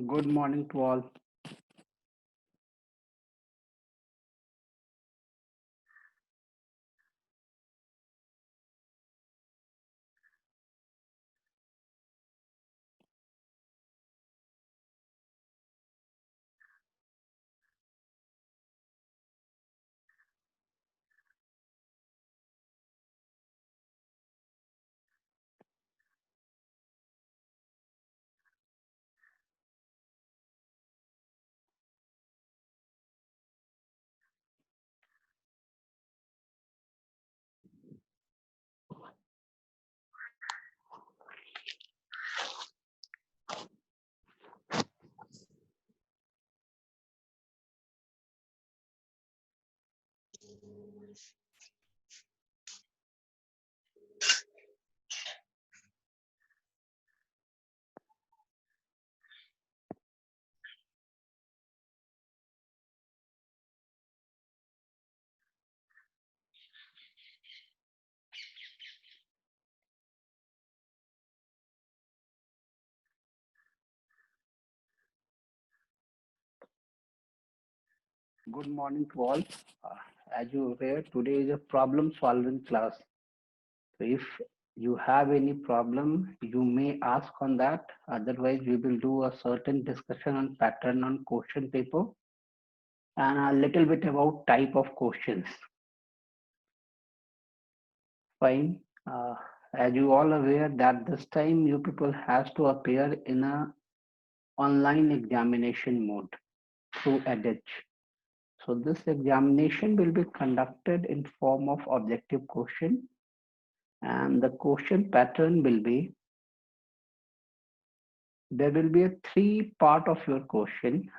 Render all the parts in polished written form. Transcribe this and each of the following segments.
Good morning to all. Good morning to all. As you aware, today is a problem solving class. So if you have any problem, you may ask on that. Otherwise, we will do a certain discussion on pattern on question paper and a little bit about type of questions. Fine. As you all aware that this time you people has to appear in a online examination mode through edX. So this examination will be conducted in form of objective question, and the question pattern will be, there will be a three part of your question.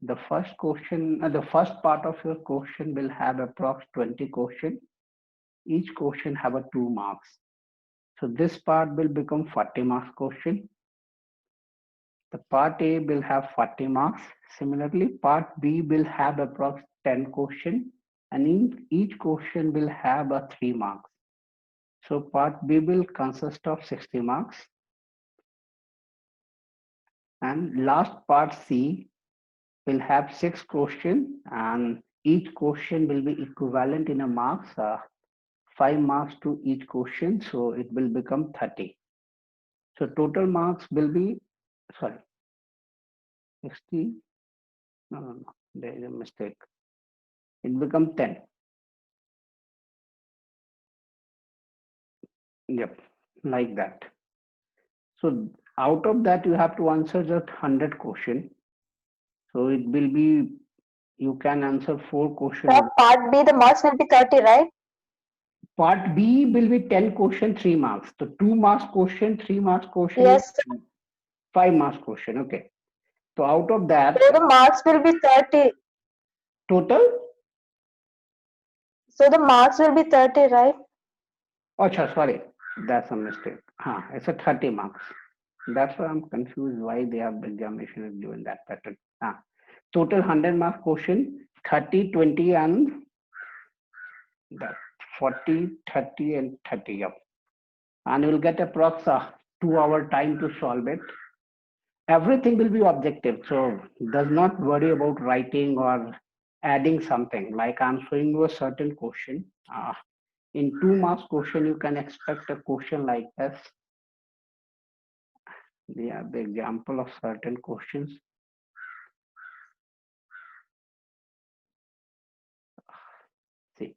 The first part of your question will have approx 20 question. Each question have a 2 marks. So this part will become 40 marks question. The part A will have 40 marks. Similarly, part B will have approx 10 question, and in each question will have a 3 marks. So part B will consist of 60 marks, and last part C will have 6 questions, and each question will be equivalent in a marks, 5 marks to each question, so it will become 30. So total marks will be, sorry, 60, no, there is a mistake. It becomes 10. Yep, like that. So out of that, you have to answer just 100 question. So it will be, you can answer 4 questions. So part B, the marks will be 30, right? Part B will be 10 question, 3 marks. So 2 marks question, 3 marks question, Yes. 5 marks question. Okay. So out of that, So the marks will be 30. total? So the marks will be 30, right? Oh, sorry. That's a mistake. It's a 30 marks. That's why I'm confused why they have examination is given that pattern. Total 100 mark question, 30, 20, and that 40, 30, and 30. Yep. And you'll get approx 2 hour time to solve it. Everything will be objective, so does not worry about writing or adding something. Like I'm showing you a certain question. In 2 marks question, you can expect a question like this. We have the example of certain questions. See,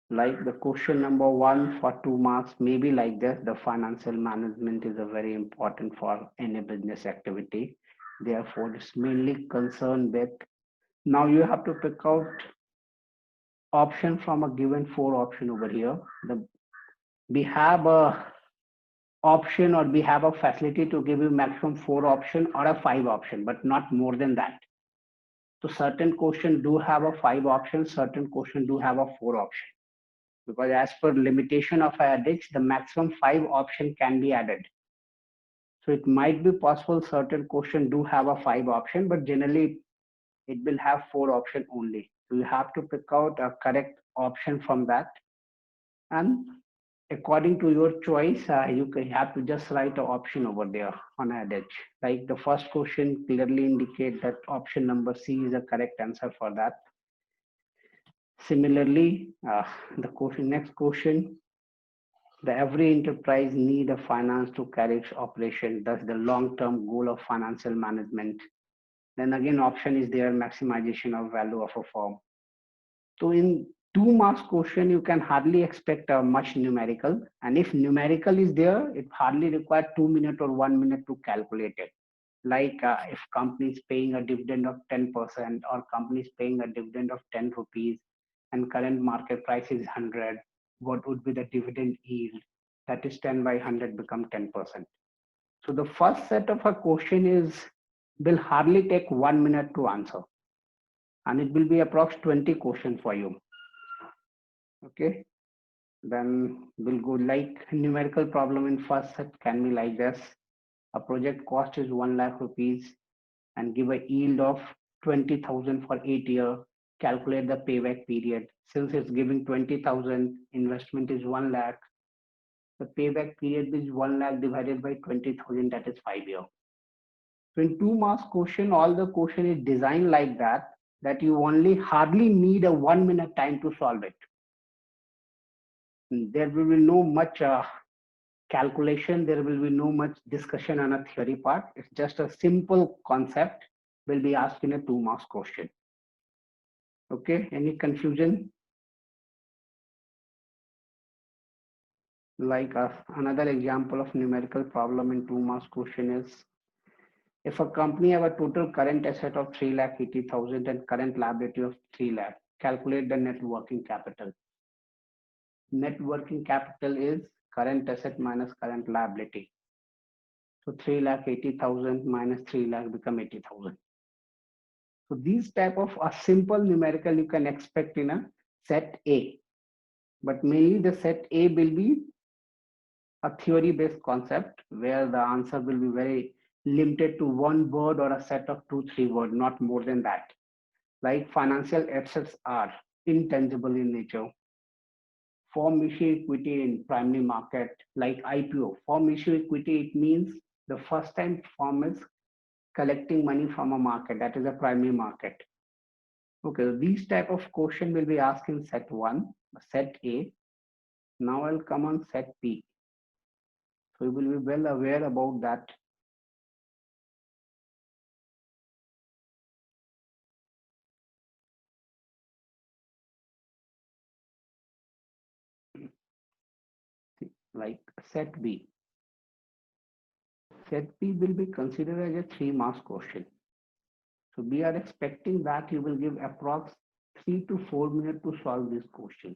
like the question number 1 for 2 marks, maybe like this: the financial management is a very important for any business activity. Therefore, it's mainly concerned with. Now you have to pick out option from a given 4 option over here. We have a option, or we have a facility to give you maximum 4 option or a 5 option, but not more than that. So certain question do have a 5 option, certain question do have a 4 option. because as per limitation of adage, the maximum 5 option can be added. So it might be possible certain question do have a 5 option, but generally it will have 4 option only. So you have to pick out a correct option from that, and according to your choice, you can have to just write an option over there on adage. Like the first question clearly indicate that option number C is the correct answer for that. Similarly, next question, the every enterprise need a finance to carry its operation. Thus, the long-term goal of financial management. Then again, option is there, maximization of value of a firm. So in 2 marks question, you can hardly expect much numerical. And if numerical is there, it hardly requires 2 minutes or 1 minute to calculate it. Like if company is paying a dividend of 10% or company is paying a dividend of 10 rupees and current market price is 100, what would be the dividend yield? That is 10 by 100 become 10%. So the first set of a question will hardly take 1 minute to answer. And it will be approx 20 questions for you. Okay. Then we'll go like numerical problem in first set can be like this. A project cost is 1 lakh rupees and give a yield of 20,000 for 8 years. Calculate the payback period. Since it's giving 20,000, investment is 1 lakh. The payback period is 1 lakh divided by 20,000, that is 5 years. So in 2 marks question, all the question is designed like that you only hardly need a 1 minute time to solve it. There will be no much calculation, there will be no much discussion on a theory part. It's just a simple concept will be asked in a 2 marks question. Okay, any confusion? Like another example of numerical problem in 2 marks question is, if a company have a total current asset of 3,80,000 and current liability of 3 lakh, calculate the net working capital. Net working capital is current asset minus current liability. So 3,80,000 minus 3 lakh become 80,000. So these type of a simple numerical you can expect in a set A, but mainly the set A will be a theory based concept where the answer will be very limited to 1 word or a set of 2-3 words, not more than that. Like financial assets are intangible in nature. Form issue equity in primary market, like IPO. Form issue equity, it means the first time firm is collecting money from a market, that is a primary market. Okay, so these type of question will be asked in set 1, set A. Now I'll come on set B. So you will be well aware about that. Like set B. Set B will be considered as a 3 marks question. So we are expecting that you will give approx 3 to 4 minutes to solve these questions.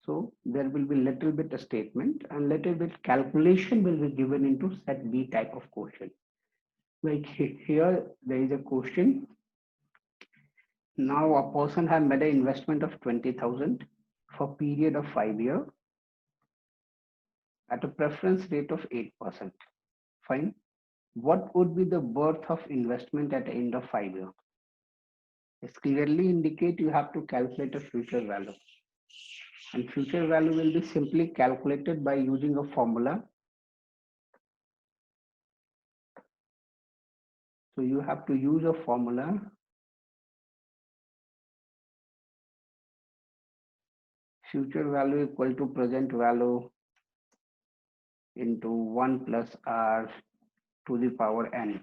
So there will be little bit a statement and little bit calculation will be given into set B type of question. Like here, there is a question. Now a person has made an investment of 20,000 for period of 5 years at a preference rate of 8%. Fine. What would be the worth of investment at the end of 5 years? It's clearly indicate you have to calculate a future value. And future value will be simply calculated by using a formula. So you have to use a formula. Future value equal to present value into 1 plus r to the power n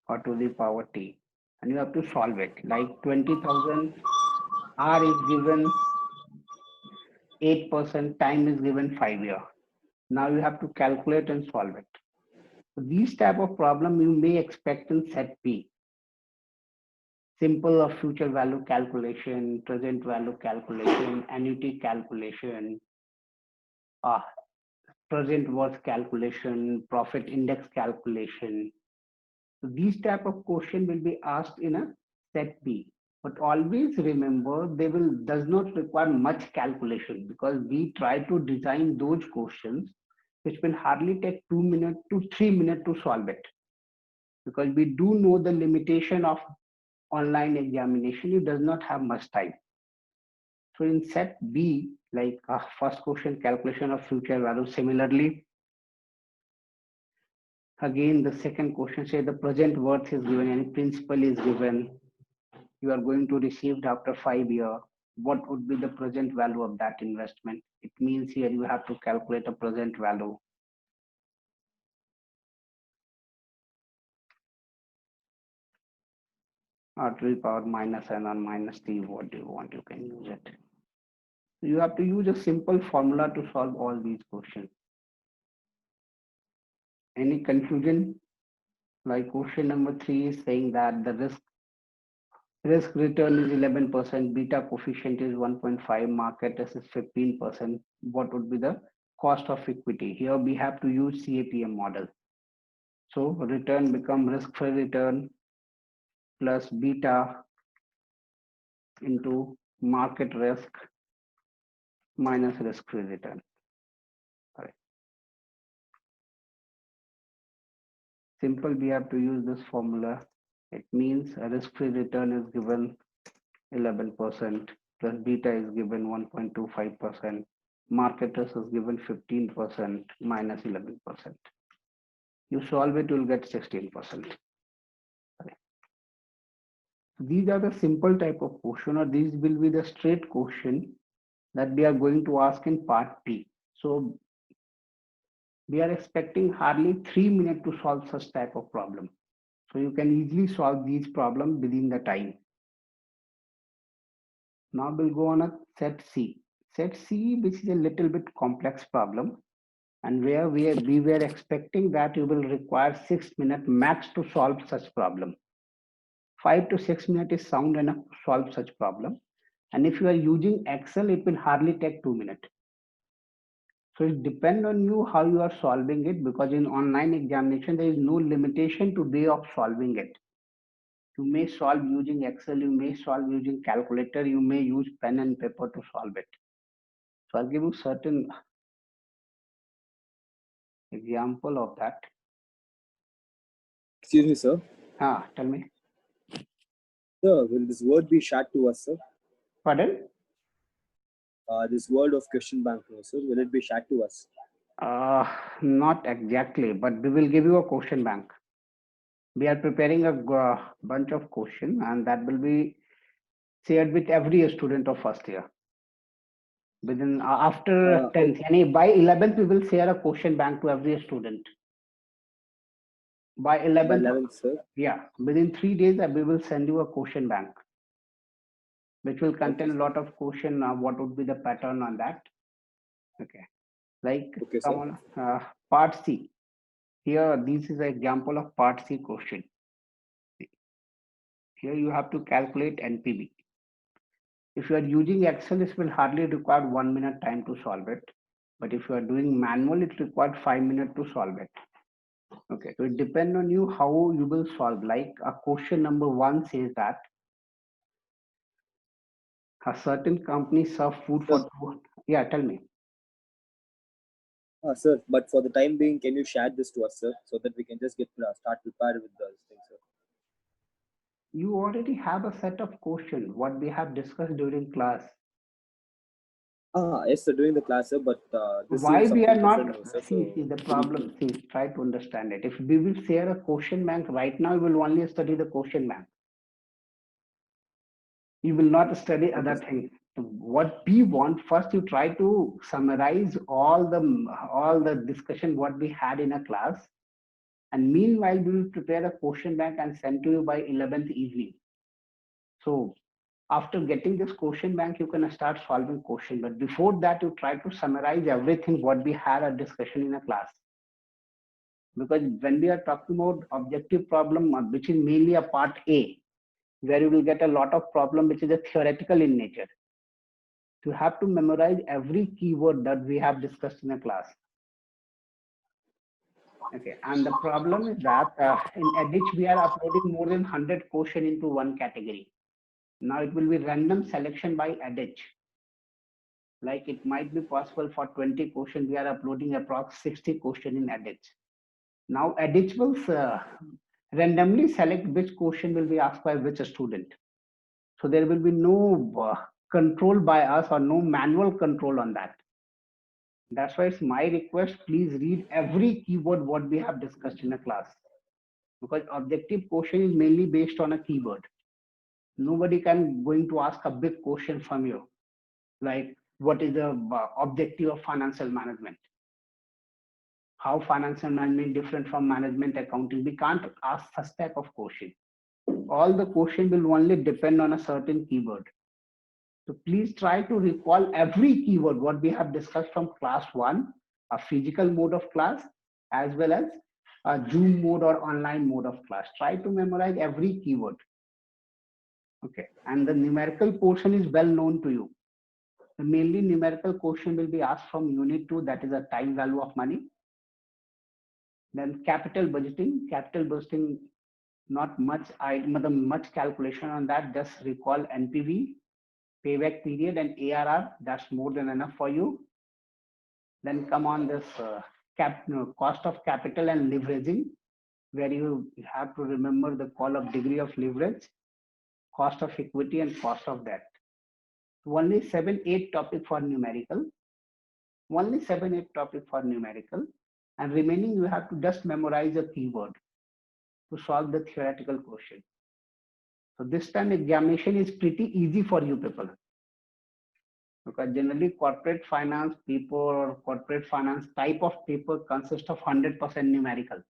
or to the power t. And you have to solve it. Like 20,000, r is given 8%, time is given 5 years. Now you have to calculate and solve it. So these type of problem you may expect in set B. Simple of future value calculation, present value calculation, annuity calculation, present worth calculation, profit index calculation. So these type of question will be asked in a set B. But always remember they does not require much calculation, because we try to design those questions which will hardly take 2 minutes to 3 minutes to solve it, because we do know the limitation of online examination. It does not have much time. So in set B, like first question, calculation of future value. Similarly, again, the second question say the present worth is given and principal is given. You are going to receive it after 5 years. What would be the present value of that investment? It means here you have to calculate a present value. Or to the power minus n or minus t, what do you want, you can use it. You have to use a simple formula to solve all these questions. Any confusion? Like question number 3 is saying that the risk return is 11%, beta coefficient is 1.5, market is 15%. What would be the cost of equity? Here we have to use CAPM model. So return become risk-free return plus beta into market risk minus risk-free return. Sorry. Simple, we have to use this formula. It means a risk-free return is given 11% plus beta is given 1.25%. Market risk is given 15% minus 11%. You solve it, you'll get 16%. These are the simple type of question, or these will be the straight question that we are going to ask in part B. So we are expecting hardly 3 minutes to solve such type of problem. So you can easily solve these problems within the time. Now we'll go on a set C. Set C, which is a little bit complex problem, and where we were expecting that you will require 6 minutes max to solve such problem. 5 to 6 minutes is sound enough to solve such problem. And if you are using Excel, it will hardly take 2 minutes. So it depends on you how you are solving it, because in online examination, there is no limitation to way of solving it. You may solve using Excel, you may solve using calculator, you may use pen and paper to solve it. So I'll give you certain example of that. Excuse me, sir. Tell me. Sir, will this word be shared to us, sir? Pardon? This word of question bank, sir, will it be shared to us? Not exactly, but we will give you a question bank. We are preparing a bunch of questions, and that will be shared with every student of first year. Within after 10th, and by 11th, we will share a question bank to every student. By 11th, sir. Yeah, within 3 days, we will send you a question bank, which will contain a lot of question. What would be the pattern on that? Okay, like someone, part C. Here, this is an example of part C question. Here you have to calculate NPV. If you are using Excel, this will hardly require 1 minute time to solve it. But if you are doing manual, it requires 5 minutes to solve it. Okay, so it depends on you how you will solve. Like a question number 1 says that a certain company serve food for yeah, tell me. Sir, but for the time being, can you share this to us, sir, so that we can just start prepared with those things, sir? You already have a set of questions, what we have discussed during class. Yes, sir, during the class, sir, but this why is we are not, sir, see the problem, try to understand it. If we will share a question bank right now, we will only study the question bank. You will not study other things. What we want, first you try to summarize all the discussion what we had in a class, and meanwhile we will prepare a question bank and send to you by 11th evening. So after getting this question bank, you can start solving question. But before that, you try to summarize everything what we had a discussion in a class. Because when we are talking about objective problem, which is mainly a part A, where you will get a lot of problem which is a theoretical in nature. You have to memorize every keyword that we have discussed in a class. Okay, and the problem is that in Edich we are uploading more than 100 questions into one category. Now it will be random selection by adage. Like it might be possible for 20 questions, we are uploading approx 60 questions in adage. Now adage will randomly select which question will be asked by which student. So there will be no control by us or no manual control on that. That's why it's my request, please read every keyword what we have discussed in a class. Because objective question is mainly based on a keyword. Nobody can going to ask a big question from you. Like what is the objective of financial management? How financial management different from management accounting? We can't ask such type of question. All the question will only depend on a certain keyword. So please try to recall every keyword what we have discussed from class 1, a physical mode of class, as well as a Zoom mode or online mode of class. Try to memorize every keyword. Okay, and the numerical portion is well known to you. The mainly numerical question will be asked from unit 2, that is a time value of money. Then capital budgeting, not much calculation on that. Just recall NPV, payback period, and ARR. That's more than enough for you. Then come on this cost of capital and leveraging, where you have to remember the call of degree of leverage, cost of equity, and cost of debt. Only 7-8 topic for numerical. Only 7-8 topic for numerical, and remaining you have to just memorize a keyword to solve the theoretical question. So this time examination is pretty easy for you people, because generally corporate finance paper or corporate finance type of paper consists of 100% numerical,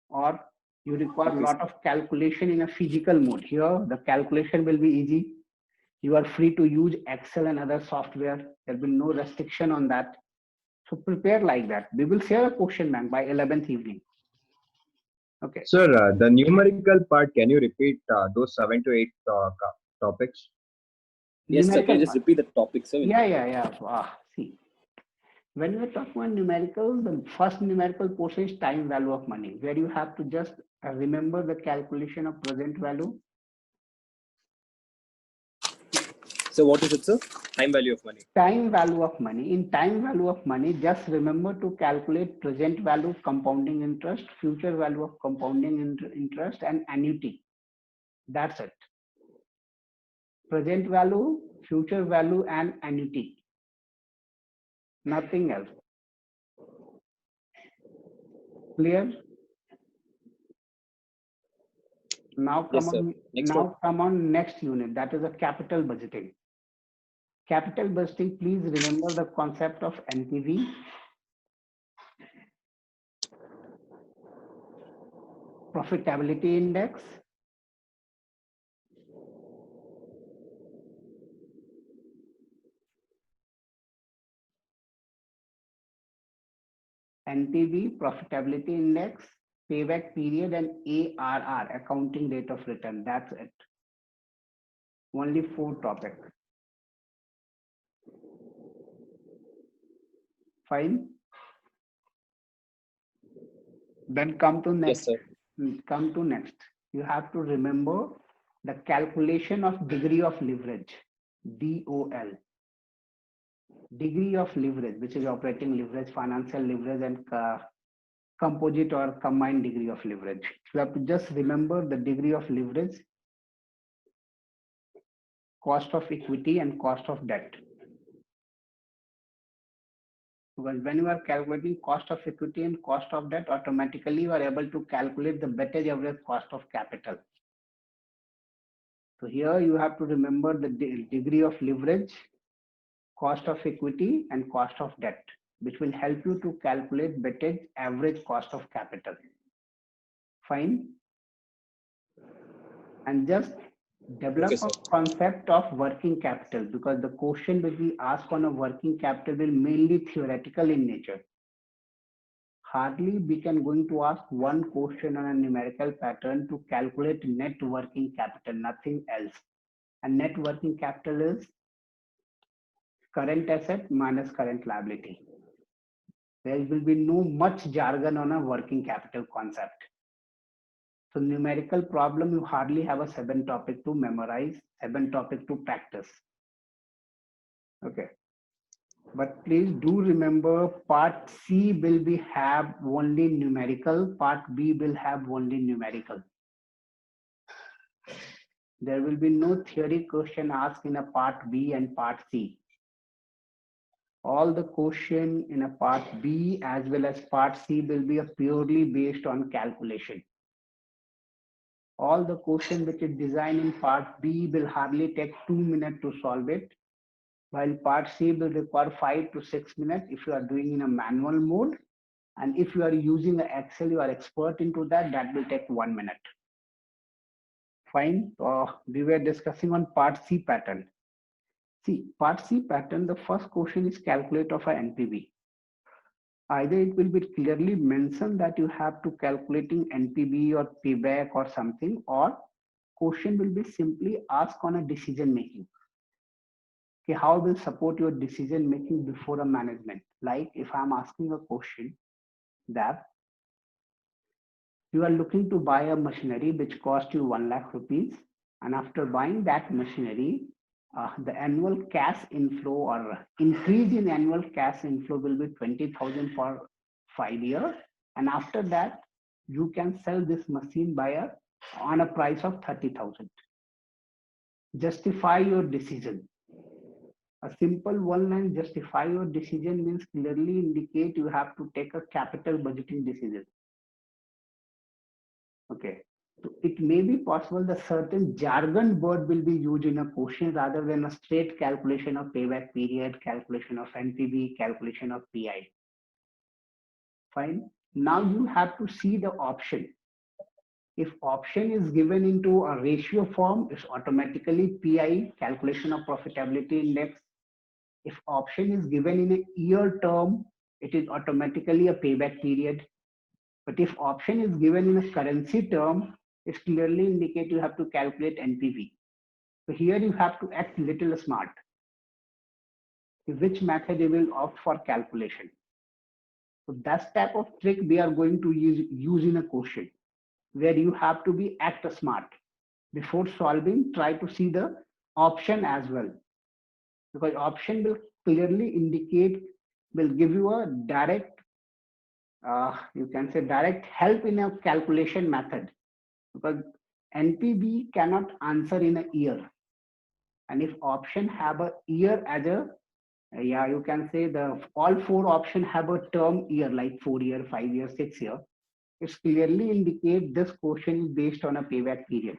or you require a lot of calculation in a physical mode. Here the calculation will be easy. You are free to use Excel and other software. There will be no restriction on that. So prepare like that. We will share a question bank by 11th evening. Okay. Sir, the numerical part, can you repeat those 7 to 8 topics? Yes, sir. Can you Numerical just part. repeat the topic, sir? Yeah. See, when we talk about numerical, the first numerical portion is time value of money, where you have to just remember the calculation of present value. So what is it, sir? Time value of money. Time value of money. In time value of money, just remember to calculate present value compounding interest, future value of compounding interest, and annuity. That's it. Present value, future value, and annuity. Nothing else. Clear? Now come Yes, on next unit. That is a capital budgeting. Capital budgeting, please remember the concept of NPV, profitability index, NPV, profitability index, payback period, and ARR, accounting rate of return. That's it. Only 4 topics. Fine. Then come to next. Yes, sir. Come to next. You have to remember the calculation of degree of leverage, DOL. Degree of leverage, which is operating leverage, financial leverage, and composite or combined degree of leverage. You have to just remember the degree of leverage, cost of equity, and cost of debt. Because when you are calculating cost of equity and cost of debt, automatically you are able to calculate the weighted average cost of capital. So here you have to remember the degree of leverage, cost of equity, and cost of debt, which will help you to calculate weighted average cost of capital. Fine. And just develop a concept of working capital, because the question will be asked on a working capital will mainly theoretical in nature. Hardly we can going to ask one question on a numerical pattern to calculate net working capital, nothing else. And net working capital is current asset minus current liability. There will be no much jargon on a working capital concept. So numerical problem, you hardly have a 7 topic to memorize, 7 topic to practice. Okay. But please do remember part C will be have only numerical, part B will have only numerical. There will be no theory question asked in a part B and part C. All the question in a part B as well as part C will be purely based on calculation. All the question which is designed in part B will hardly take 2 minutes to solve it, while part C will require 5 to 6 minutes if you are doing in a manual mode. And if you are using Excel, you are expert into that, that will take 1 minute. Fine. We were discussing on part C pattern. See, part C pattern, the first question is calculate of a NPV. Either it will be clearly mentioned that you have to calculating NPV or payback or something, or question will be simply asked on a decision making. Okay, how will support your decision making before a management? Like if I'm asking a question that you are looking to buy a machinery which cost you 1 lakh rupees, and after buying that machinery, the annual cash inflow or increase in annual cash inflow will be 20,000 for 5 years, and after that you can sell this machine on a price of 30,000. Justify your decision. A simple one line justify your decision means clearly indicate you have to take a capital budgeting decision. Okay, so it may be possible that certain jargon word will be used in a question rather than a straight calculation of payback period, calculation of NPV, calculation of PI. Fine. Now you have to see the option. If option is given into a ratio form, it's automatically PI, calculation of profitability index. If option is given in a year term, it is automatically a payback period. But if option is given in a currency term, it clearly indicate you have to calculate NPV. So here you have to act little smart. Which method you will opt for calculation. So that type of trick we are going to use in a question where you have to be act smart. Before solving, try to see the option as well. Because option will clearly indicate, will give you a direct you can say direct help in a calculation method, because NPV cannot answer in a year. And if option have a year as a, you can say the all 4 option have a term year like 4 year, 5 year, 6 year. It clearly indicate this question is based on a payback period.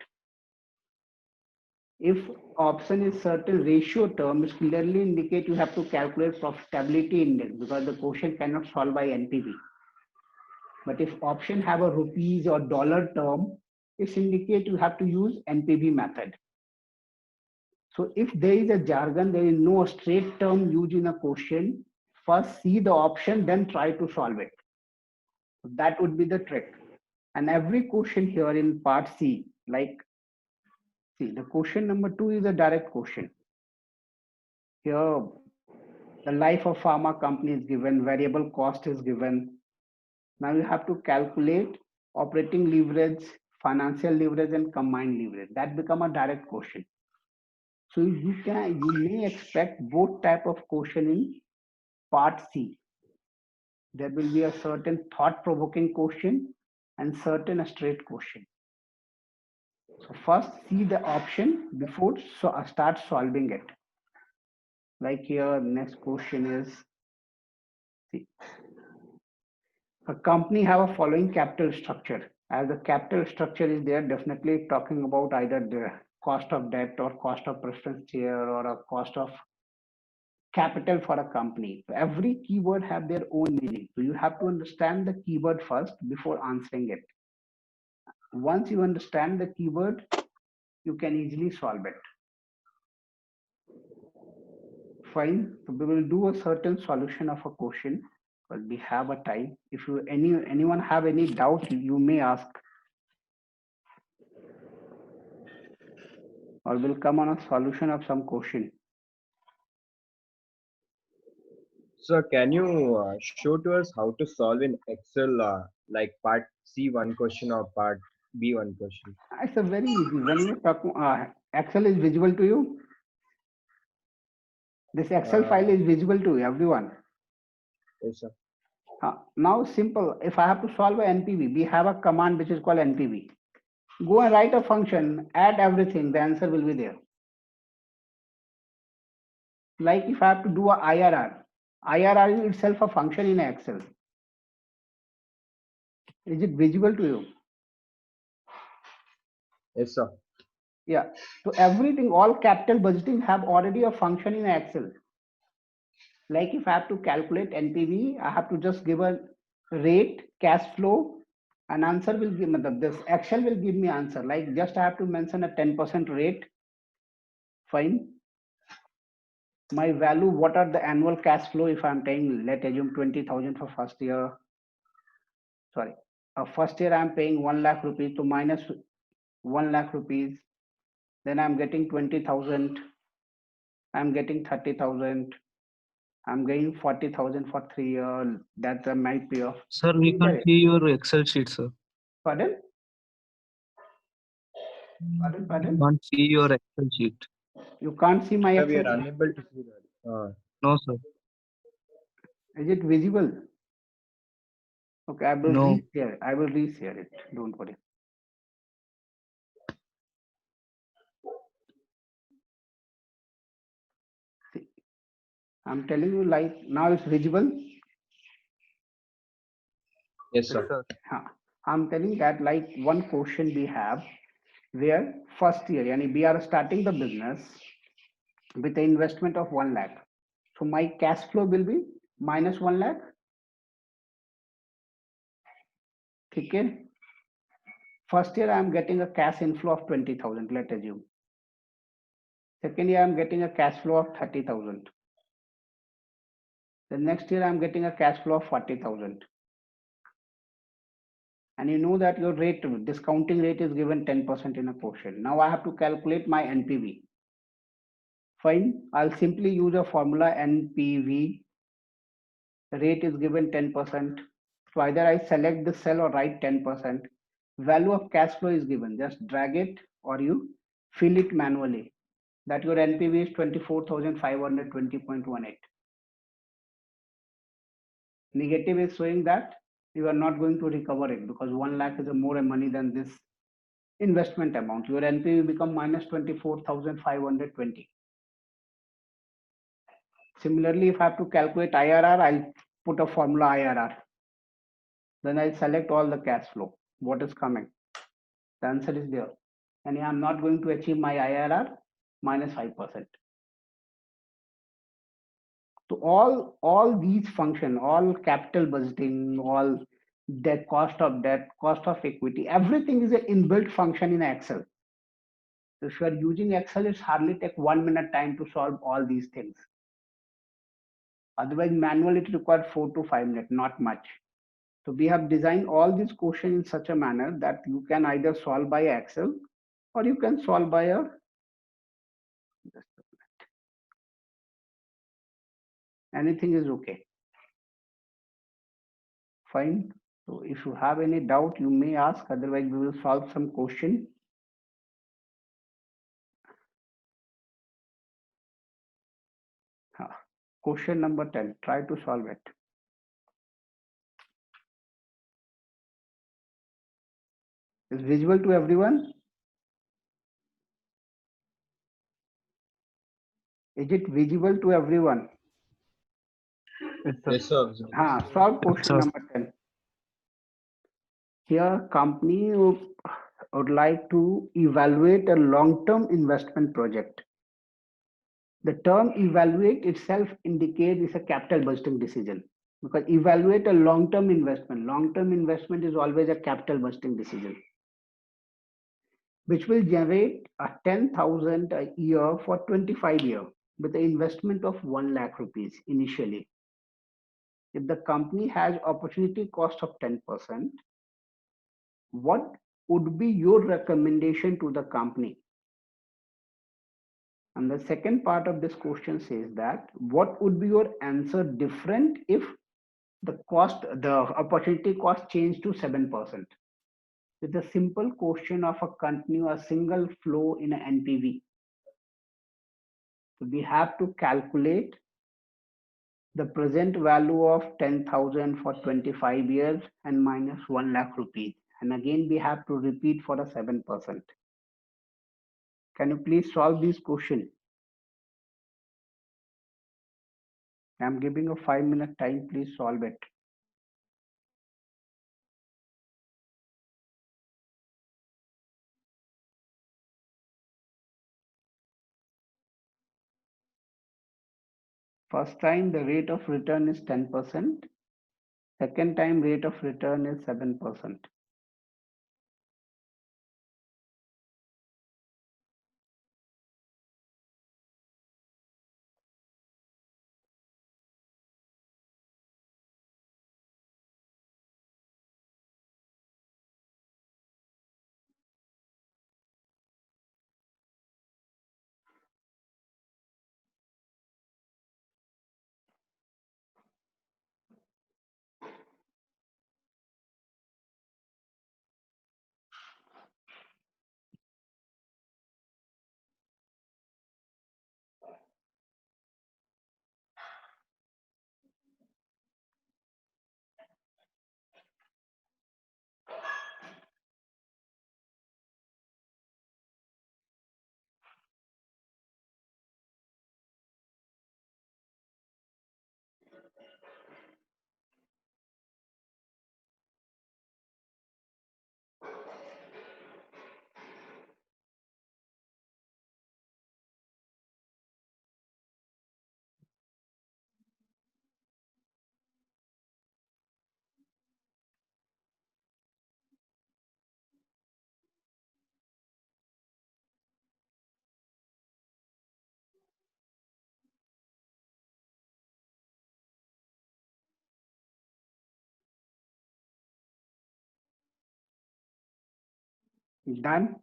If option is certain ratio term, it clearly indicate you have to calculate profitability index because the question cannot solve by NPV. But if option have a rupees or dollar term, it indicate you have to use NPV method. So if there is a jargon, there is no straight term used in a question, first see the option, then try to solve it. That would be the trick. And every question here in part C, like, see the question number 2 is a direct question. Here, the life of pharma company is given, variable cost is given. Now you have to calculate operating leverage, financial leverage, and combined leverage. That become a direct question. So you may expect both type of question in part C. There will be a certain thought-provoking question and certain straight question. So first see the option before start solving it. Like here, next question is, see, a company have a following capital structure. As the capital structure is there, definitely talking about either the cost of debt or cost of preference share or a cost of capital for a company. So every keyword have their own meaning. So you have to understand the keyword first before answering it. Once you understand the keyword, you can easily solve it. Fine. So we will do a certain solution of a question. But we have a time. If you anyone have any doubt, you may ask, or will come on a solution of some question. Sir, can you show to us how to solve in Excel like part C one question or part B1 question. It's a very easy. When you talk, Excel is visible to you. This Excel file is visible to everyone. Yes, sir. Now simple. If I have to solve a NPV, we have a command which is called NPV. Go and write a function, add everything, the answer will be there. Like if I have to do a IRR, IRR is itself a function in Excel. Is it visible to you? Yes, sir. Yeah. So everything, all capital budgeting have already a function in Excel. Like if I have to calculate NPV, I have to just give a rate, cash flow, and answer will give me this Excel will give me answer. Like just I have to mention a 10% rate. Fine. My value, what are the annual cash flow if I'm paying, let's assume 20,000 for first year. Sorry, first year I'm paying 1 lakh rupees to minus 1 lakh rupees. Then I'm getting 20,000. I'm getting 30,000. I'm getting 40,000 for 3 years. That's my payoff. Sir, we can't see your Excel sheet, sir. Pardon? Pardon? Can't see your Excel sheet. You can't see my Sir, we Excel are sheet. unable to see that. No, sir. Is it visible? Okay, I will No. reshare. I will reshare it. Don't worry. See, I'm telling you, like now it's visible. Yes, sir. I'm telling that like one question we have where first year, yani we are starting the business with an investment of 1 lakh. So my cash flow will be minus 1 lakh. Okay. First year I'm getting a cash inflow of 20,000, let's assume. Second year I'm getting a cash flow of 30,000. The next year I'm getting a cash flow of 40,000. And you know that your rate, discounting rate is given 10% in a question. Now I have to calculate my NPV. Fine, I'll simply use a formula NPV. The rate is given 10%. So either I select the cell or write 10%. Value of cash flow is given. Just drag it or you fill it manually. That your NPV is 24,520.18. Negative is showing that you are not going to recover it because 1 lakh is more money than this investment amount. Your NPV become minus 24,520. Similarly, if I have to calculate IRR, I'll put a formula IRR. Then I'll select all the cash flow. What is coming? The answer is there. And I'm not going to achieve my IRR minus 5%. So all these function, all capital budgeting, all debt, cost of equity, everything is an inbuilt function in Excel. So if you are using Excel, it's hardly take 1 minute time to solve all these things. Otherwise, manually it required 4 to 5 minutes, not much. So we have designed all these questions in such a manner that you can either solve by Excel or you can solve by a anything is okay. Fine. So if you have any doubt, you may ask. Otherwise, we will solve some question. Question number 10. Try to solve it. Is visible to everyone? Is it visible to everyone? Yes, sir. Solve question number 10. Here, company would like to evaluate a long-term investment project. The term evaluate itself indicates it's a capital budgeting decision because evaluate a long-term investment. Long-term investment is always a capital budgeting decision, which will generate a 10,000 a year for 25 years with the investment of 1 lakh rupees initially. If the company has opportunity cost of 10%, what would be your recommendation to the company? And the second part of this question says that what would be your answer different if the opportunity cost changed to 7%? with a simple question of a continue a single flow in an NPV. So we have to calculate the present value of 10,000 for 25 years and minus 1 lakh rupees. And again, we have to repeat for a 7%. Can you please solve this question? I'm giving a 5-minute time. Please solve it. First time the rate of return is 10%. Second time rate of return is 7%. Done.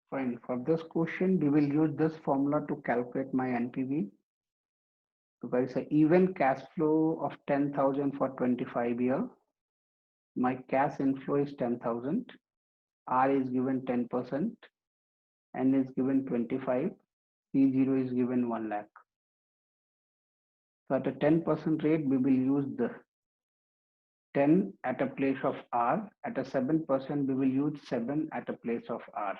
Fine. For this question, we will use this formula to calculate my NPV. Because it's an even cash flow of 10,000 for 25 year. My cash inflow is 10,000. R is given 10%. N is given 25. C0 is given 1 lakh. So at a 10% rate, we will use the 10 at a place of R. At a 7%, we will use 7 at a place of R.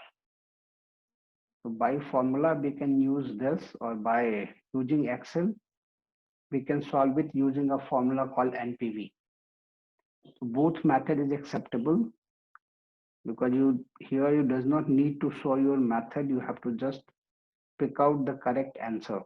So by formula, we can use this, or by using Excel, we can solve it using a formula called NPV. So both method is acceptable because you does not need to show your method. You have to just pick out the correct answer.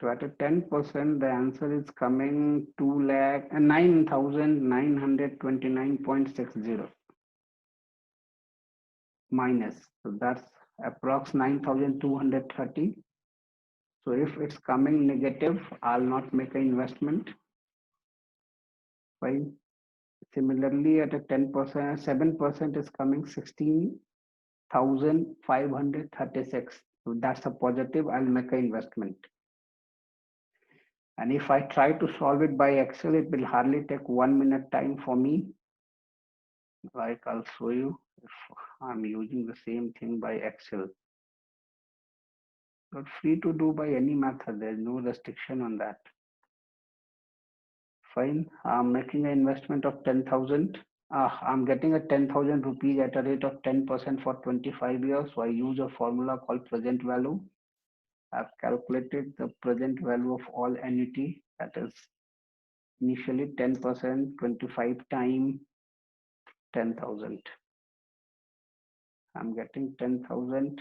So at a 10%, the answer is coming 9,929.60 minus. So that's approx 9,230. So if it's coming negative, I'll not make an investment. Fine. Similarly, at a 10%, 7% is coming 16 19,536. So that's a positive. I'll make an investment. And if I try to solve it by Excel, it will hardly take 1 minute time for me. Like I'll show you if I'm using the same thing by Excel. But free to do by any method. There's no restriction on that. Fine. I'm making an investment of 10,000. I'm getting a 10,000 rupees at a rate of 10% for 25 years. So I use a formula called present value. I've calculated the present value of all annuity, that is initially 10%, 25 times 10,000. I'm getting 10,000.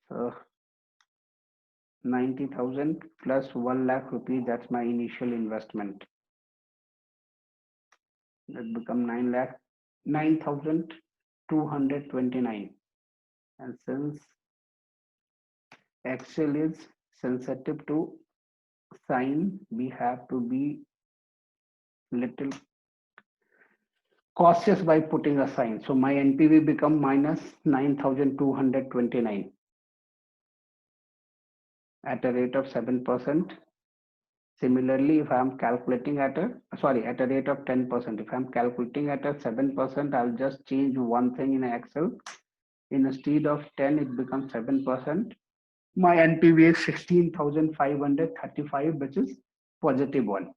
So 90,000 plus 1 lakh rupees, that's my initial investment. That become 9,229. And since Excel is sensitive to sign, we have to be little cautious by putting a sign. So my NPV become minus 9,229 at a rate of 7%. Similarly, if I'm calculating at a rate of 10%, if I'm calculating at a 7%, I'll just change one thing in Excel. Instead of 10, it becomes 7%. My NPV is 16,535, which is positive one.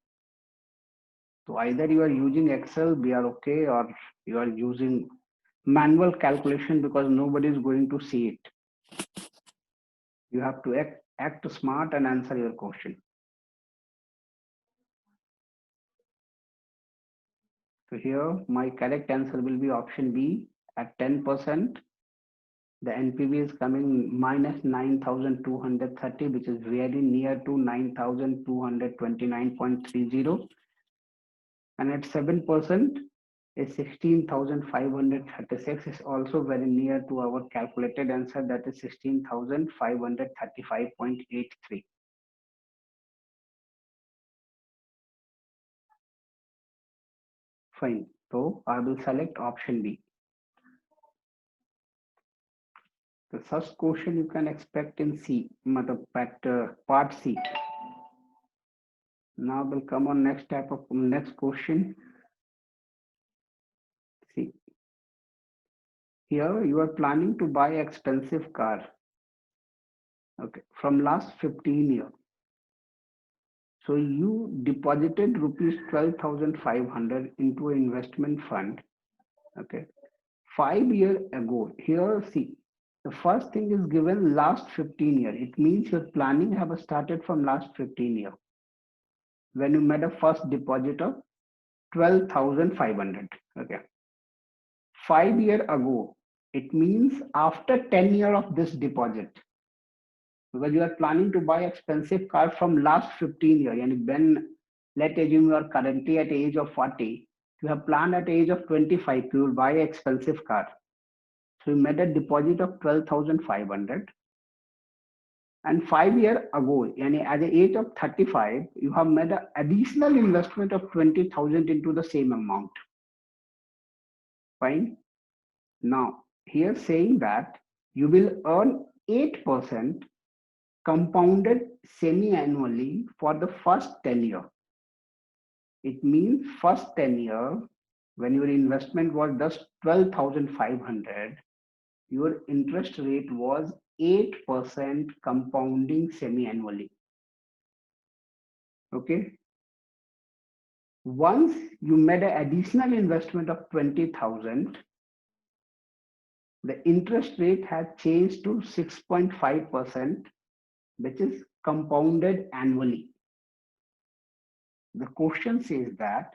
So either you are using Excel, we are okay, or you are using manual calculation because nobody is going to see it. You have to act smart and answer your question. So here my correct answer will be option B. At 10%, the NPV is coming minus 9,230, which is very near to 9,229.30. And at 7% is 16,536, is also very near to our calculated answer, that is 16,535.83. Fine. So I will select option B. The first question you can expect in C, part C. Now we'll come on next question. See, here you are planning to buy expensive car. Okay, from last 15 years. So you deposited rupees 12,500 into an investment fund. Okay, 5 years ago. Here, see, the first thing is given last 15 years. It means your planning have started from last 15 years. When you made a first deposit of 12,500. Okay, 5 years ago. It means after 10 years of this deposit. Because you are planning to buy expensive car from last 15 years. And when, let's assume you are currently at the age of 40, you have planned at the age of 25, you will buy an expensive car. So you made a deposit of 12,500. And 5 years ago, at the age of 35, you have made an additional investment of 20,000 into the same amount. Fine. Now, here saying that you will earn 8% compounded semi-annually for the first 10 years. It means first 10 years, when your investment was just 12,500, your interest rate was 8% compounding semi-annually. Okay. Once you made an additional investment of 20,000, the interest rate has changed to 6.5%, which is compounded annually. The question says that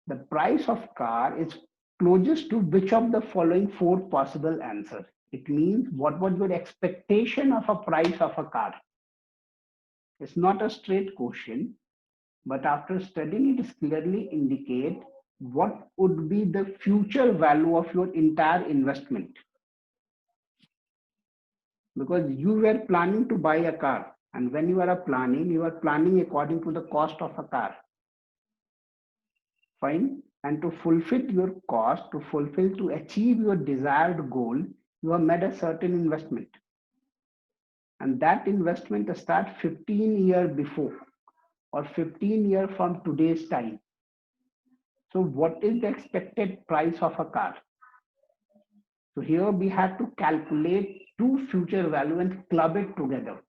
the price of car is closest to which of the following 4 possible answers. It means what was your expectation of a price of a car? It's not a straight question, but after studying it clearly indicate what would be the future value of your entire investment. Because you were planning to buy a car, and when you are planning according to the cost of a car. Fine. And to fulfill your cost, to achieve your desired goal, you have made a certain investment. And that investment starts 15 years before or 15 years from today's time. So what is the expected price of a car? So here we have to calculate two future value and club it together.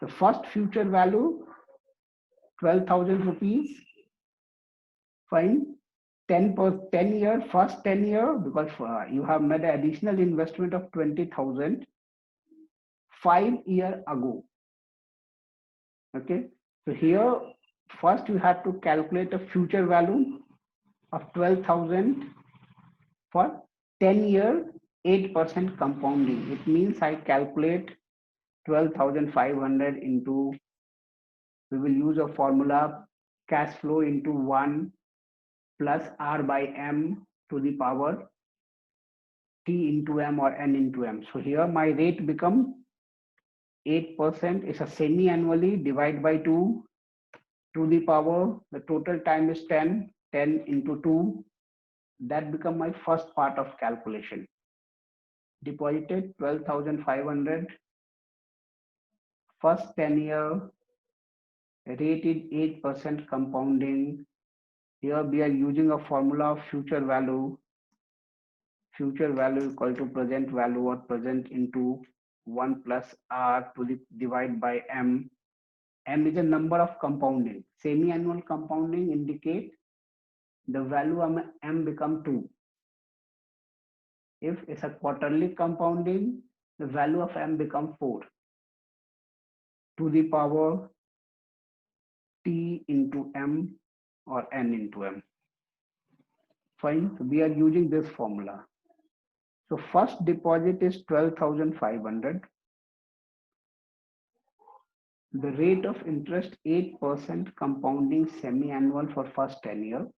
The first future value, 12,000 rupees, fine. 10 year, first 10 year, because you have made an additional investment of 20,000 5 years ago. Okay. So here, first you have to calculate a future value of 12,000 for 10 year, 8% compounding. It means I calculate 12,500 into, we will use a formula, cash flow into 1 plus R by M to the power T into M or N into M. So here my rate become 8% is a semi-annually divide by 2 to the power, the total time is 10, 10 into 2. That become my first part of calculation. Deposited 12,500, first 10 year, rated 8% compounding. Here we are using a formula of future value. Future value equal to present value or present into 1 plus R to the divide by M. M is a number of compounding. Semi-annual compounding indicate the value of M become 2. If it's a quarterly compounding, the value of M become 4 to the power T into M or N into M. Fine, so we are using this formula. So first deposit is 12,500. The rate of interest 8% compounding semi-annual for first 10 years.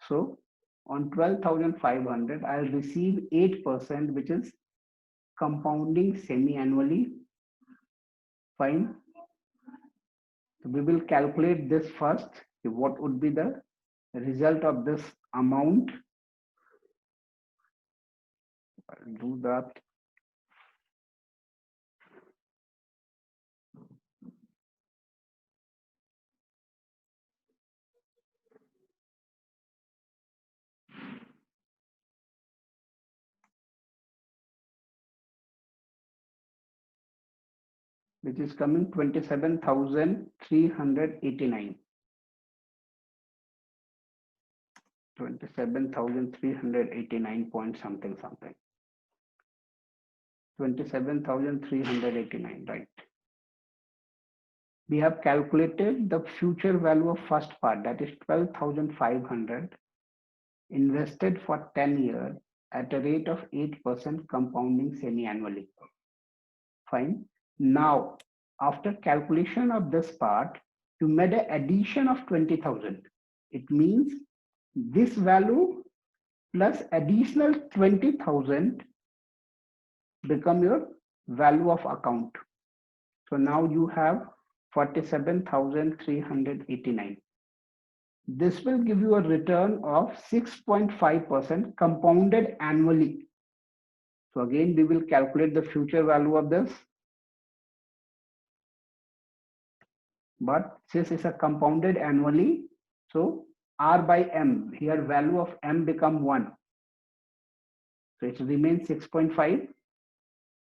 So on 12,500, I'll receive 8%, which is compounding semi-annually. Fine. So we will calculate this first. What would be the result of this amount? I'll do that. Which is coming 27,389. 27,389 point something something. 27,389, right? We have calculated the future value of first part, that is 12,500 invested for 10 years at a rate of 8% compounding semi-annually. Fine. Now, after calculation of this part, you made an addition of 20,000. It means this value plus additional 20,000 become your value of account. So now you have 47,389. This will give you a return of 6.5% compounded annually. So again, we will calculate the future value of this. But since it's a compounded annually, so R by M, here value of M become 1. So it remains 6.5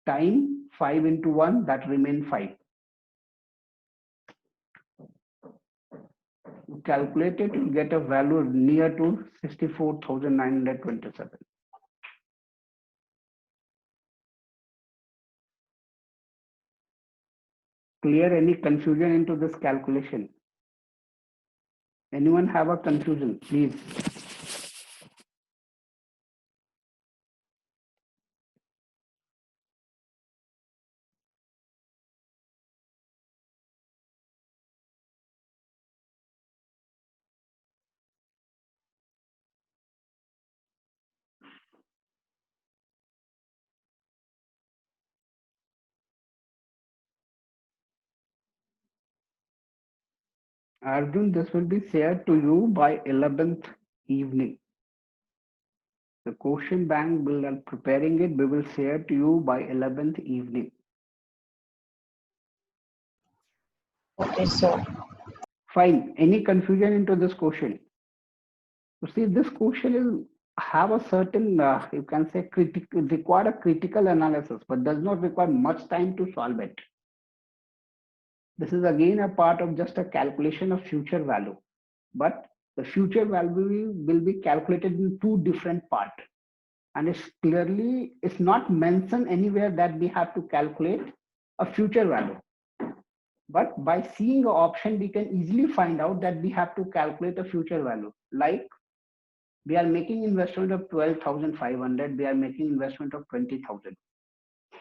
time 5 into 1, that remain 5. You calculate it, you get a value near to 64,927. Clear any confusion into this calculation? Anyone have a confusion, please? Arjun, this will be shared to you by 11th evening. The question bank will are preparing it. We will share to you by 11th evening. Okay, sir. Fine. Any confusion into this question? You see, this question is have a certain, you can say, require a critical analysis, but does not require much time to solve it. This is again a part of just a calculation of future value, but the future value will be calculated in two different parts, and it's not mentioned anywhere that we have to calculate a future value. But by seeing the option, we can easily find out that we have to calculate a future value. Like we are making investment of 12,500, we are making investment of 20,000.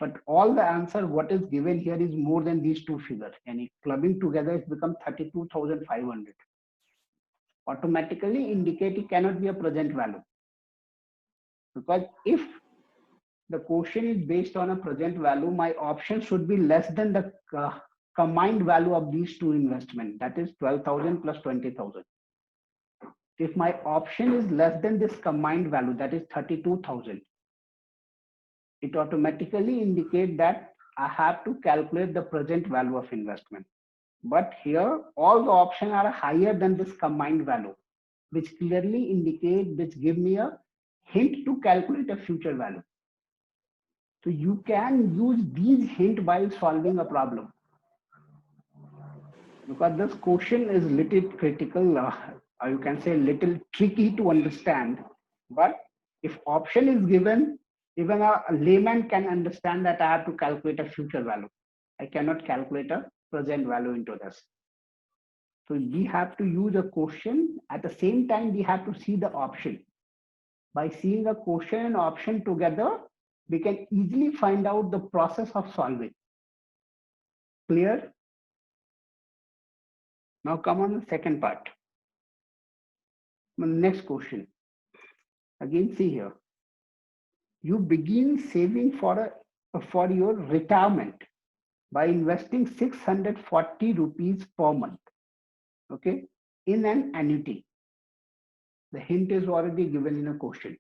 But all the answer what is given here is more than these two figures, and clubbing together it becomes 32,500. Automatically indicate it cannot be a present value, because if the question is based on a present value, my option should be less than the combined value of these two investments, that is 12,000 plus 20,000. If my option is less than this combined value, that is 32,000, it automatically indicates that I have to calculate the present value of investment. But here, all the options are higher than this combined value, which clearly indicate, which give me a hint to calculate a future value. So you can use these hints while solving a problem. Because this question is little critical, or you can say little tricky to understand. But if option is given, even a layman can understand that I have to calculate a future value. I cannot calculate a present value into this. So we have to use a question. At the same time, we have to see the option. By seeing a question and option together, we can easily find out the process of solving. Clear? Now come on the second part. Next question. Again, see here. You begin saving for your retirement by investing 640 rupees per month, okay, in an annuity. The hint is already given in a question.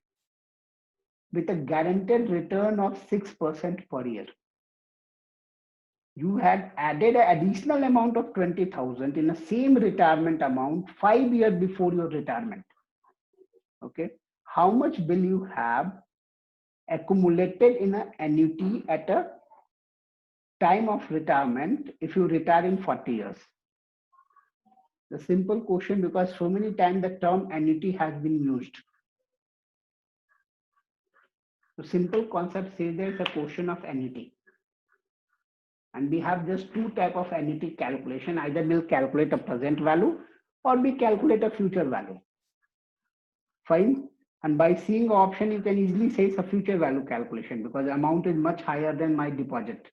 With a guaranteed return of 6% per year. You had added an additional amount of 20,000 in the same retirement amount 5 years before your retirement. Okay, how much will you have accumulated in an annuity at a time of retirement if you retire in 40 years? The simple question, because so many times the term annuity has been used. The simple concept says there is a question of annuity. And we have just two types of annuity calculation. Either we'll calculate a present value or we calculate a future value. Fine. And by seeing the option, you can easily say it's a future value calculation because the amount is much higher than my deposit.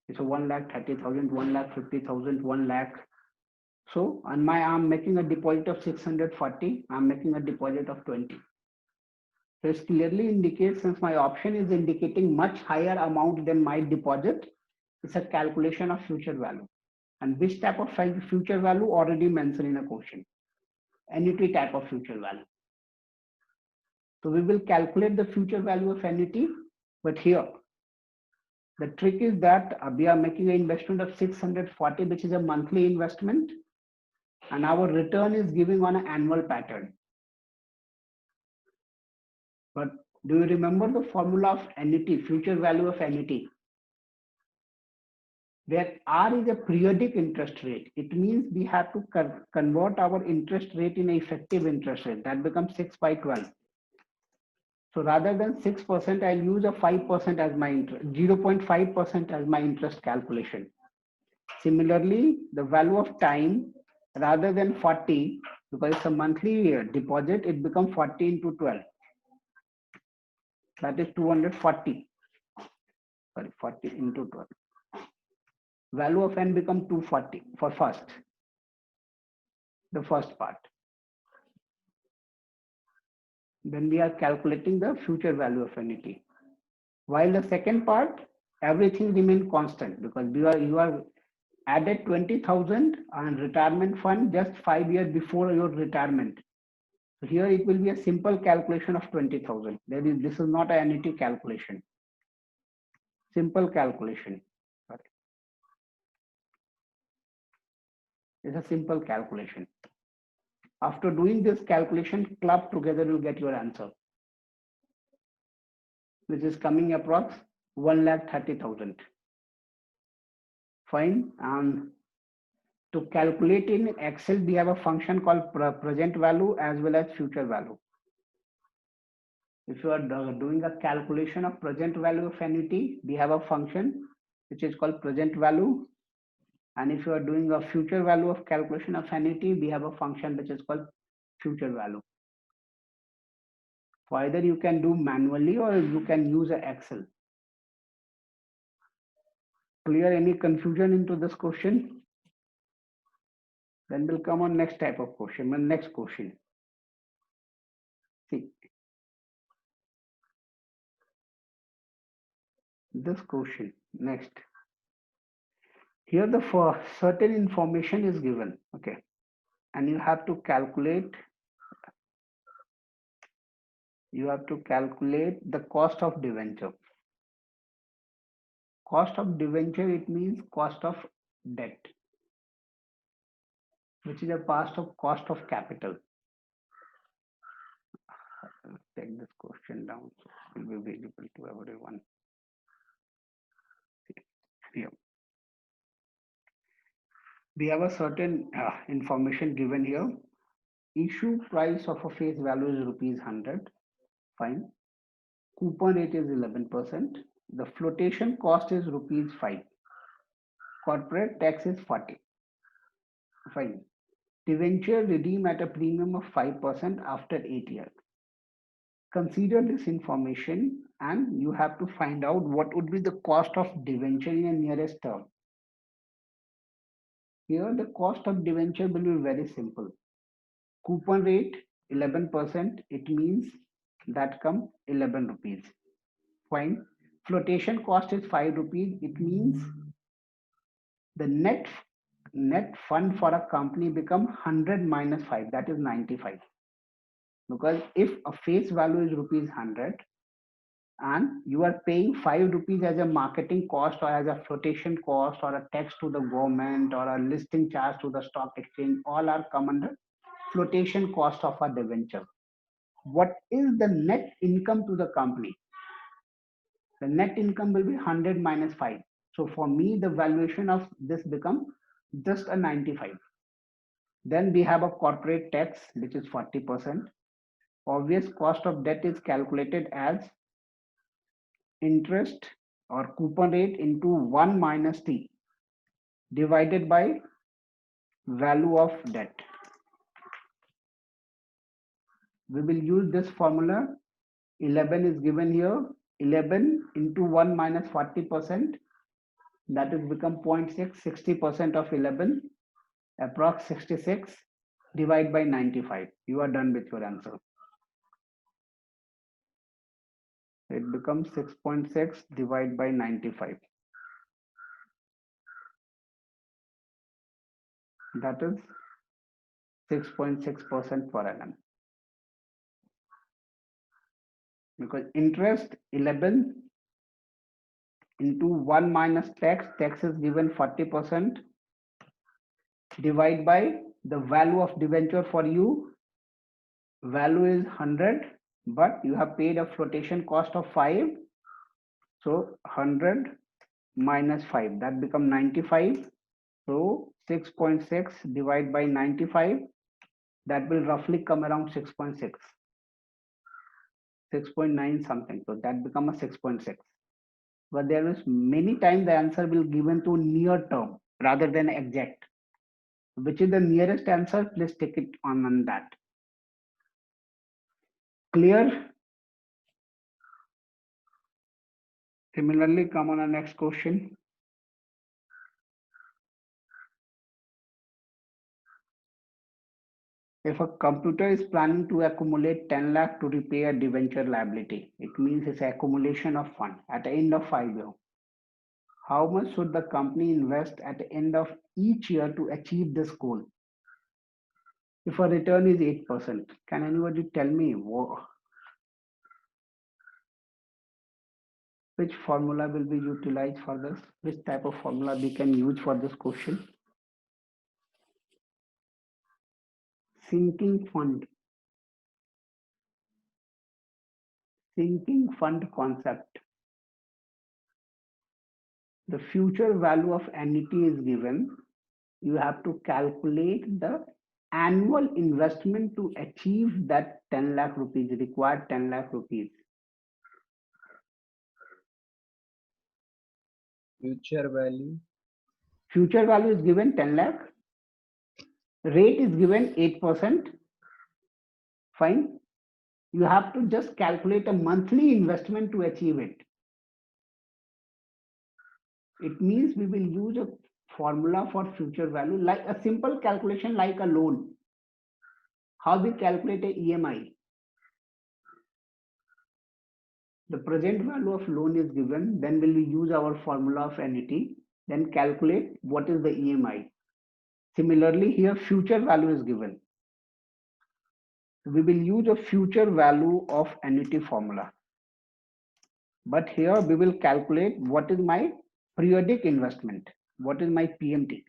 It's a 1,30,000, 1,50,000, 1 lakh. So on I'm making a deposit of 640, I'm making a deposit of 20. So it clearly indicates, since my option is indicating much higher amount than my deposit, it's a calculation of future value. And which type of future value already mentioned in a question? Annuity type of future value. So we will calculate the future value of annuity, but here the trick is that we are making an investment of 640, which is a monthly investment, and our return is giving on an annual pattern. But do you remember the formula of annuity, future value of annuity? Where R is a periodic interest rate. It means we have to convert our interest rate in effective interest rate. That becomes 6 by 12. So rather than 6%, I'll use a 5% as my interest, 0.5% as my interest calculation. Similarly, the value of time, rather than 40, because it's a monthly deposit, it becomes 40 into 12. That is 240. Sorry, 40 into 12. Value of n become 240 for the first part. Then we are calculating the future value of annuity. While the second part, everything remains constant because you are added 20,000 on retirement fund just 5 years before your retirement. So here it will be a simple calculation of 20,000. This is not an annuity calculation. Simple calculation. Sorry. It's a simple calculation. After doing this calculation, club together, you get your answer, which is coming approx 1,30,000. Fine. And to calculate in Excel, we have a function called present value as well as future value. If you are doing a calculation of present value of annuity, we have a function which is called present value. And if you are doing a future value of calculation of annuity, we have a function which is called future value. So either you can do manually or you can use an Excel. Clear? Any confusion into this question? Then we'll come on next type of question. The next question. See, this question next. Here the for certain information is given, okay, and you have to calculate. You have to calculate the cost of debenture. Cost of debenture, it means cost of debt, which is a cost of capital. Take this question down so it will be visible to everyone. Here. We have a certain information given here. Issue price of a face value is ₹100. Fine. Coupon rate is 11%. The flotation cost is ₹5. Corporate tax is 40. Fine. Debenture redeem at a premium of 5% after 8 years. Consider this information and you have to find out what would be the cost of debenture in the nearest term. Here the cost of debenture will be very simple. Coupon rate 11%, it means that come 11 rupees. Fine. Flotation cost is 5 rupees. It means the net fund for a company become 100 minus 5, that is 95. Because if a face value is ₹100 and you are paying 5 rupees as a marketing cost or as a flotation cost or a tax to the government or a listing charge to the stock exchange, all are come under flotation cost of a debenture. What is the net income to the company? The net income will be 100 minus 5. So for me, the valuation of this become just a 95. Then we have a corporate tax, which is 40%. Obvious cost of debt is calculated as interest or coupon rate into 1 minus T divided by value of debt. We will use this formula. 11 is given here. 11 into 1 minus 40%. That is become 0.6. 60% of 11. Approx 66. Divide by 95. You are done with your answer. It becomes 6.6 divided by 95. That is 6.6% per annum. Because interest 11 into 1 minus tax is given 40%, divide by the value of debenture for you. Value is 100, but you have paid a flotation cost of 5. So 100 minus 5, that become 95. So 6.6 divided by 95, that will roughly come around 6.6. 6.9 something. So that become a 6.6. But there is many times the answer will given to near term rather than exact. Which is the nearest answer? Please take it on that. Clear? Similarly, come on the next question. If a computer is planning to accumulate 10 lakh to repay a debenture liability, it means it's accumulation of fund at the end of 5 years. How much should the company invest at the end of each year to achieve this goal? If a return is 8%, can anybody tell me which formula will be utilized for this? Which type of formula we can use for this question? Sinking fund. Sinking fund concept. The future value of annuity is given. You have to calculate the annual investment to achieve that 10 lakh rupees, required 10 lakh rupees. Future value. Future value is given 10 lakh. Rate is given 8%. Fine. You have to just calculate a monthly investment to achieve it. It means we will use a formula for future value, like a simple calculation like a loan. How we calculate a EMI? The present value of loan is given, then will we use our formula of annuity, then calculate what is the EMI. Similarly, here future value is given. We will use a future value of annuity formula. But here we will calculate what is my periodic investment, what is my PMT.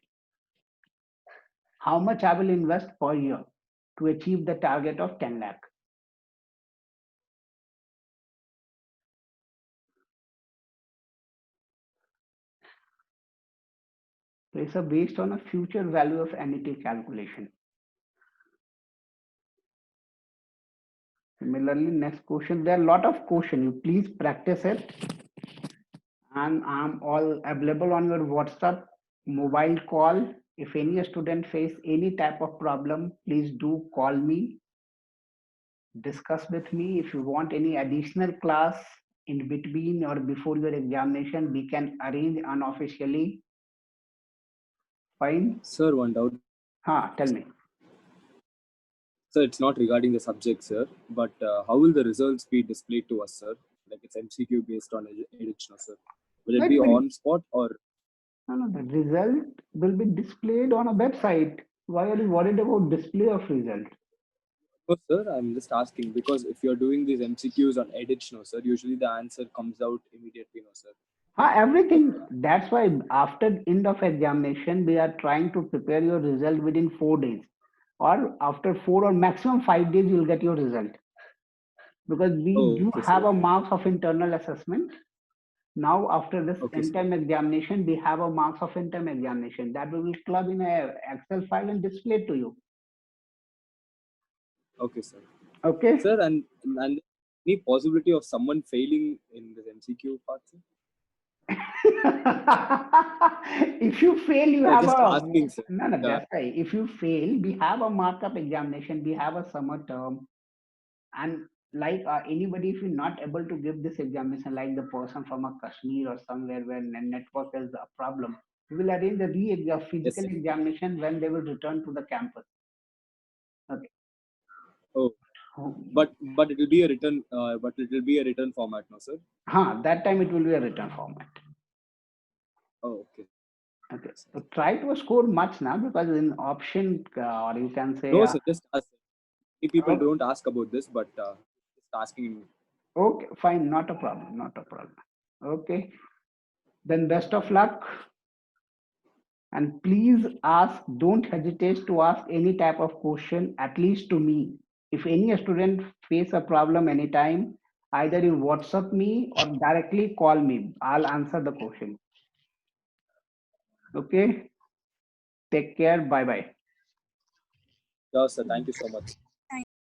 How much I will invest per year to achieve the target of 10 lakh. So it's based on a future value of annuity calculation. Similarly, next question, there are a lot of questions. You please practice it. And I'm all available on your WhatsApp, mobile call. If any student face any type of problem, please do call me. Discuss with me. If you want any additional class in between or before your examination, we can arrange unofficially. Fine. Sir, one doubt. Tell me. Sir, it's not regarding the subject, sir, but how will the results be displayed to us, sir? Like it's MCQ based on additional, sir. Will it be Wait. on spot or? No, the result will be displayed on a website. Why are you worried about display of result? No, sir, I'm just asking because if you're doing these MCQs on edits, no, sir, usually the answer comes out immediately, no, sir. Everything. That's why after end of examination, we are trying to prepare your result within 4 days, or after 4 or maximum 5 days, you'll get your result. Because we do Okay, have sir. a marks of internal assessment. Now, after this Okay, sir. end-time examination, we have a marks of end-time examination that we will club in a Excel file and display to you. Okay, sir. Okay. Sir, and any possibility of someone failing in this MCQ part, sir? If you fail, you I'm have just a asking, sir. no. That's right. If you fail, we have a markup examination. We have a summer term, and like anybody, if you're not able to give this examination, like the person from a Kashmir or somewhere where network is a problem, we will arrange a physical sir. examination when they will return to the campus. Okay. Oh, but it will be a written, format, no, sir? That time it will be a written format. Oh, okay. Okay. So try to score much now, because in option, or you can say. No, sir, just ask. Many people Okay. don't ask about this, but just asking. Okay, fine, not a problem, not a problem. Okay, then best of luck. And please ask, don't hesitate to ask any type of question, at least to me. If any student face a problem anytime, either you WhatsApp me or directly call me. I'll answer the question. Okay, take care, bye-bye. Sure, sir. Thank you so much.